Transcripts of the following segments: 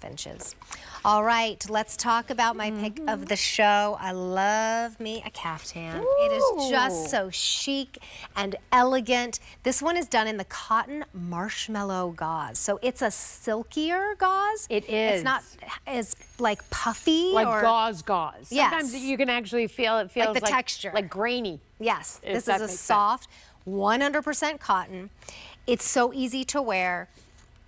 inches. All right, let's talk about my pick of the show. I love me a caftan. Ooh. It is just so chic and elegant. This one is done in the cotton marshmallow gauze. So it's a silkier gauze. It is. It's not as like puffy. Like or gauze. Yes. Sometimes you can actually feel it feels like the texture. Like grainy. Yes, this is a soft, 100% cotton. It's so easy to wear.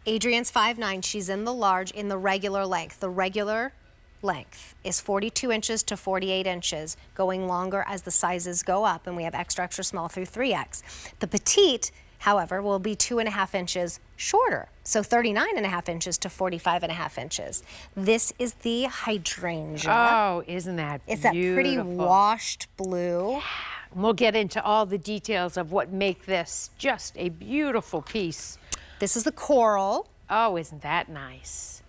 Adrian's 5'9", she's in the large, in the regular length. The regular length is 42 inches to 48 inches, going longer as the sizes go up, and we have extra, extra small through 3X. The petite, however, will be 2.5 inches shorter, so 39.5 inches to 45.5 inches. This is the hydrangea. Oh, isn't that beautiful? It's that pretty washed blue. We'll get into all the details of what make this just a beautiful piece. This is the coral. Oh, isn't that nice?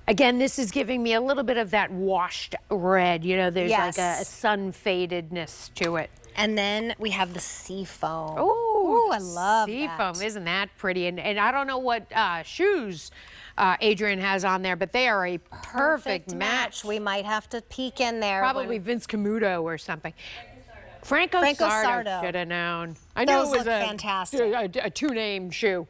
Again, this is giving me a little bit of that washed red. You know, there's like a sun-fadedness to it. And then we have the sea foam. Ooh, I love sea that. foam. Isn't that pretty? And I don't know what shoes Adrian has on there, but they are a perfect match. We might have to peek in there. Probably Vince Camuto or something. Franco Sardo should have known. I knew it was fantastic. a two-name shoe.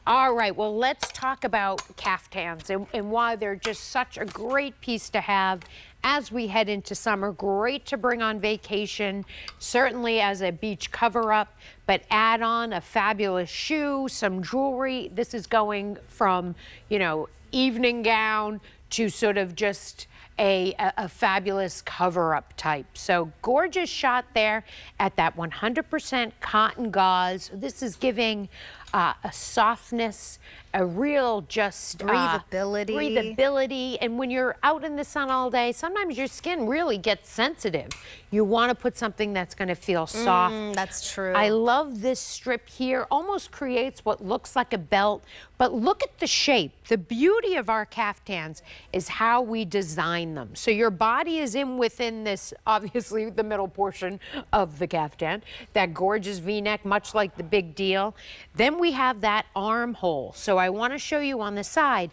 All right, well, let's talk about caftans and why they're just such a great piece to have as we head into summer. Great to bring on vacation, certainly as a beach cover-up, but add on a fabulous shoe, some jewelry. This is going from, you know, evening gown to sort of just a fabulous cover-up type. So gorgeous shot there at that 100% cotton gauze. This is giving a softness, a real just breathability. And when you're out in the sun all day, sometimes your skin really gets sensitive. You want to put something that's going to feel soft. That's true. I love this strip here. Almost creates what looks like a belt, but look at the shape. The beauty of our caftans is how we design them. So your body is within this, obviously the middle portion of the caftan, that gorgeous V-neck, much like the big deal. Then we have that armhole. So I want to show you on the side.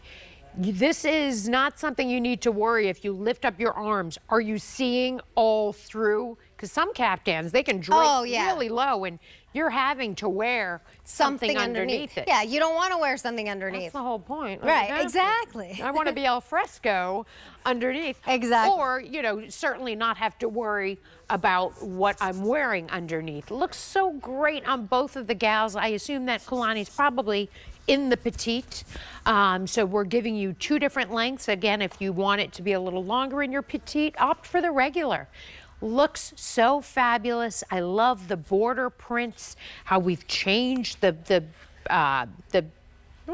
This is not something you need to worry if you lift up your arms. Are you seeing all through? Because some caftans, they can drape really low, and you're having to wear something underneath it. Yeah, you don't want to wear something underneath. That's the whole point. Right, exactly. I want to be al fresco underneath. Exactly. Or, you know, certainly not have to worry about what I'm wearing underneath. Looks so great on both of the gals. I assume that Kulani's probably in the petite. So we're giving you two different lengths. Again, if you want it to be a little longer in your petite, opt for the regular. Looks so fabulous. I love the border prints, how we've changed the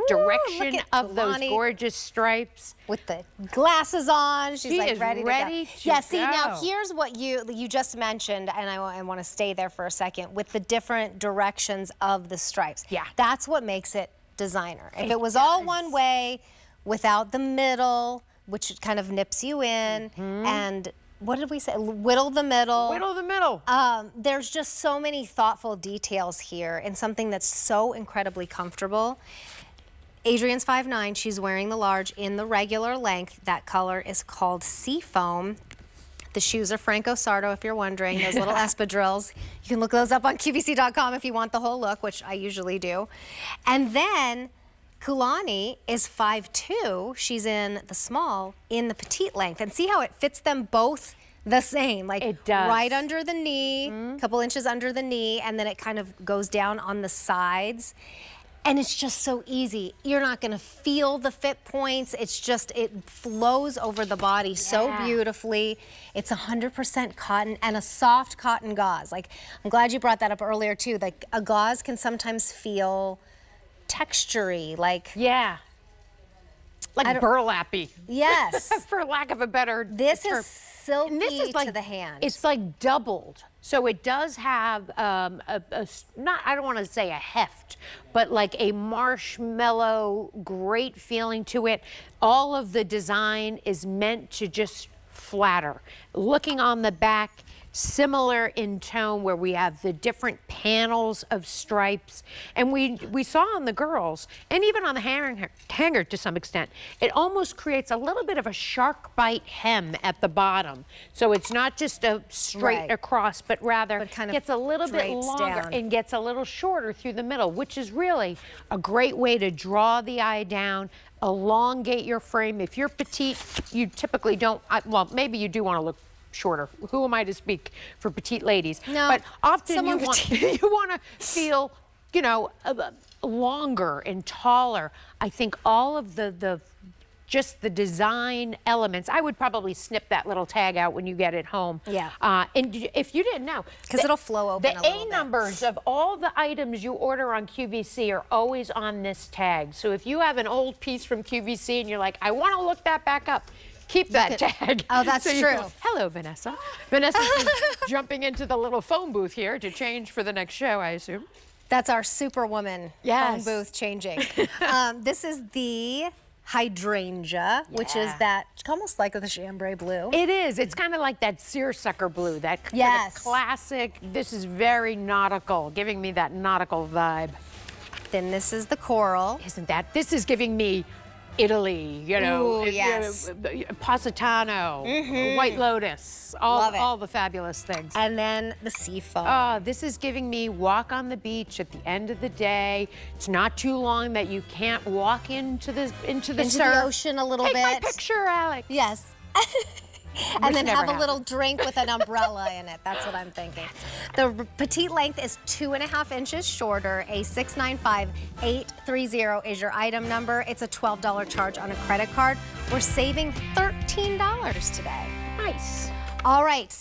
direction of those gorgeous stripes. With the glasses on, she's like ready to go. Yeah, see, now here's what you just mentioned, and I want to stay there for a second, with the different directions of the stripes. Yeah. That's what makes it designer. If it was all one way, without the middle, which kind of nips you in, and what did we say? Whittle the middle. Whittle the middle. There's just so many thoughtful details here and something that's so incredibly comfortable. Adrian's 5'9", she's wearing the large in the regular length. That color is called sea foam. The shoes are Franco Sardo, if you're wondering, those little espadrilles. You can look those up on QVC.com if you want the whole look, which I usually do. And then Kulani is 5'2". She's in the small, in the petite length. And see how it fits them both the same. Like it does. Right under the knee, a couple inches under the knee, and then it kind of goes down on the sides. And it's just so easy. You're not gonna feel the fit points. It's just, it flows over the body so beautifully. It's 100% cotton and a soft cotton gauze. Like, I'm glad you brought that up earlier too. Like, a gauze can sometimes feel textury, like burlappy. Yes. For lack of a better term. This is silky to the hand. It's like doubled. So it does have not, I don't want to say a heft, but like a marshmallow, great feeling to it. All of the design is meant to just flatter. Looking on the back, similar in tone, where we have the different panels of stripes. And we saw on the girls, and even on the hanger to some extent, it almost creates a little bit of a shark bite hem at the bottom. So it's not just a straight across, but rather kind of gets a little bit longer down. and gets a little shorter through the middle, which is really a great way to draw the eye down, elongate your frame. If you're petite, you typically don't, well, maybe you do want to look shorter. Who am I to speak for petite ladies? No, but often you petite. want to feel, you know, longer and taller. I think all of just the design elements. I would probably snip that little tag out when you get it home. Yeah. And if you didn't know, because it'll flow open the a little A bit. numbers of all the items you order on QVC are always on this tag. So if you have an old piece from QVC and you're like, I want to look that back up, keep that tag. Oh, that's So you true. go, hello, Vanessa. Vanessa's just jumping into the little phone booth here to change for the next show, I assume. That's our Superwoman phone booth changing. This is the hydrangea, which is that almost like the chambray blue. It is. It's kind of like that seersucker blue, that kind of classic. This is very nautical, giving me that nautical vibe. Then this is the coral. Isn't that? This is giving me Italy, you know. Ooh, yes. Positano, White Lotus, all the fabulous things. And then the sea foam. Oh, this is giving me walk on the beach at the end of the day. It's not too long that you can't walk into the surf. Ocean a little Take bit. my picture, Alex. Yes. And then have a little drink with an umbrella in it. That's what I'm thinking. The petite length is 2.5 inches shorter. A695830 is your item number. It's a $12 charge on a credit card. We're saving $13 today. Nice. All right.